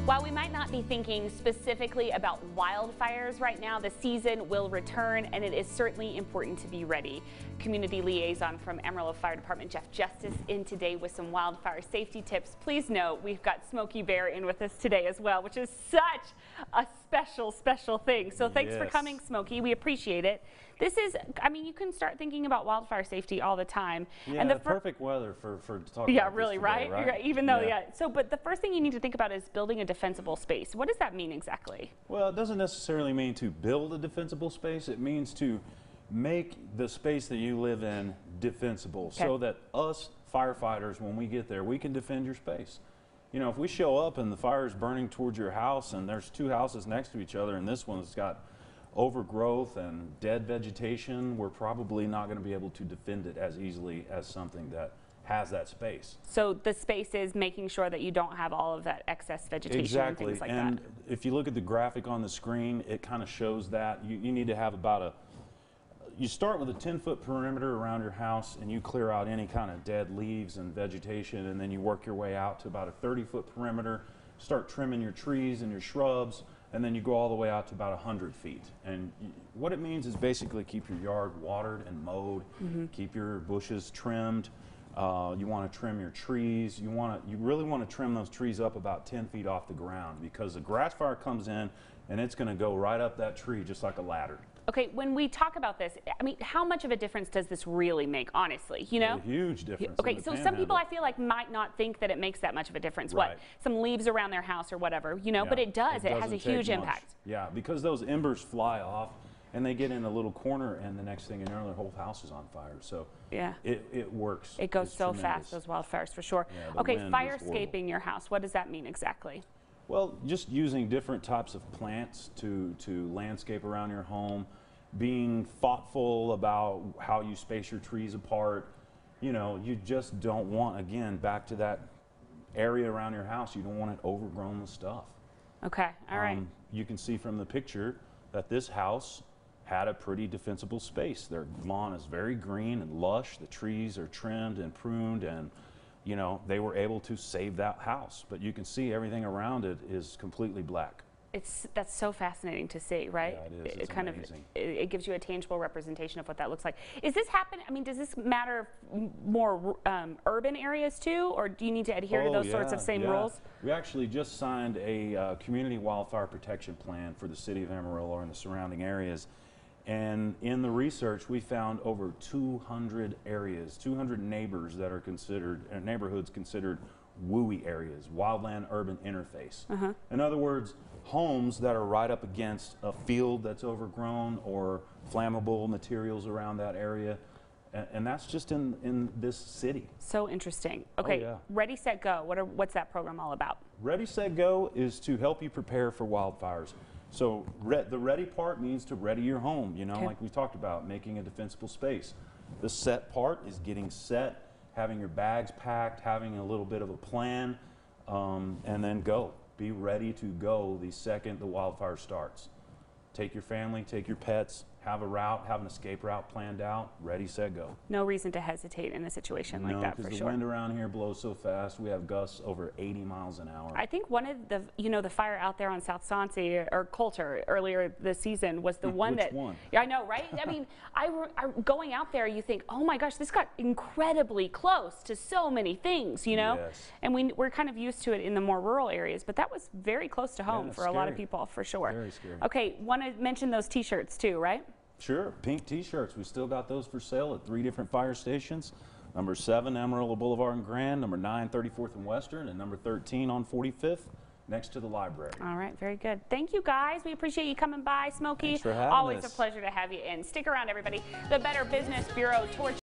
While we might not be thinking specifically about wildfires right now, the season will return and it is certainly important to be ready. Community liaison from Amarillo Fire Department Jeff Justice in today with some wildfire safety tips. Please note we've got Smokey Bear in with us today as well, which is such a special thing. So thanks for coming, Smokey. We appreciate it. This is, I mean, you can start thinking about wildfire safety all the time. Yeah, and the perfect weather for talking yeah, about really, this today, right? Even though, So, but the first thing you need to think about is building a defensible space. What does that mean exactly? Well, it doesn't necessarily mean to build a defensible space. It means to make the space that you live in defensible, so that us firefighters, when we get there, we can defend your space. You know, if we show up and the fire is burning towards your house and there's two houses next to each other and this one's got overgrowth and dead vegetation, we're probably not going to be able to defend it as easily as something that has that space. So the space is making sure that you don't have all of that excess vegetation and things like that. And if you look at the graphic on the screen, it kind of shows that you need to have about you start with a 10-foot perimeter around your house and you clear out any kind of dead leaves and vegetation, and then you work your way out to about a 30-foot perimeter, start trimming your trees and your shrubs, and then you go all the way out to about 100 feet. And what it means is basically keep your yard watered and mowed, keep your bushes trimmed. You want to trim your trees. You really want to trim those trees up about 10 feet off the ground, because the grass fire comes in and it's going to go right up that tree just like a ladder. Okay, when we talk about this, I mean, how much of a difference does this really make, honestly? You know? A huge difference. Okay, so some people I feel like might not think that it makes that much of a difference. Right. What? Some leaves around their house or whatever, you know, but it does. It has a huge impact. Yeah, because those embers fly off and they get in a little corner, and the next thing you know, their whole house is on fire. So yeah, it works. It goes so fast, those wildfires, for sure. Yeah, okay, fire escaping your house. What does that mean exactly? Well, just using different types of plants to landscape around your home, being thoughtful about how you space your trees apart. You know, you just don't want, again, back to that area around your house, you don't want it overgrown with stuff. Okay, all right. You can see from the picture that this house had a pretty defensible space. Their lawn is very green and lush. The trees are trimmed and pruned, and you know, they were able to save that house. But you can see everything around it is completely black. That's so fascinating to see, right? Yeah, it is. It's kind amazing. It gives you a tangible representation of what that looks like. Is this happen? I mean, does this matter more urban areas too, or do you need to adhere to those sorts of same rules? We actually just signed a community wildfire protection plan for the city of Amarillo and the surrounding areas. And in the research, we found over 200 areas, 200 neighbors that are considered, neighborhoods considered WUI areas, wildland urban interface. In other words, homes that are right up against a field that's overgrown or flammable materials around that area. And that's just in this city. So interesting. Okay, Ready, Set, Go. What's that program all about? Ready, Set, Go is to help you prepare for wildfires. So the ready part means to ready your home, you know, like we talked about, making a defensible space. The set part is getting set, having your bags packed, having a little bit of a plan, and then go. Be ready to go the second the wildfire starts. Take your family, take your pets, have a route, have an escape route planned out, ready, set, go. No reason to hesitate in a situation like that, for sure. No, because the wind around here blows so fast. We have gusts over 80 miles an hour. I think one of the, the fire out there on South Sansi or Coulter earlier this season was the one that. Which one? Yeah, I know, right? I mean, going out there, you think, oh my gosh, this got incredibly close to so many things, you know? Yes. And we're kind of used to it in the more rural areas, but that was very close to home for a lot of people, for sure. Very scary. Okay, want to mention those T-shirts too, right? Sure, pink T-shirts. We still got those for sale at 3 different fire stations. Number 7, Amarillo Boulevard and Grand. Number 9, 34th and Western. And number 13 on 45th, next to the library. All right, very good. Thank you, guys. We appreciate you coming by, Smokey. Thanks for having Always us. a pleasure to have you in. Stick around, everybody. The Better Business Bureau Torch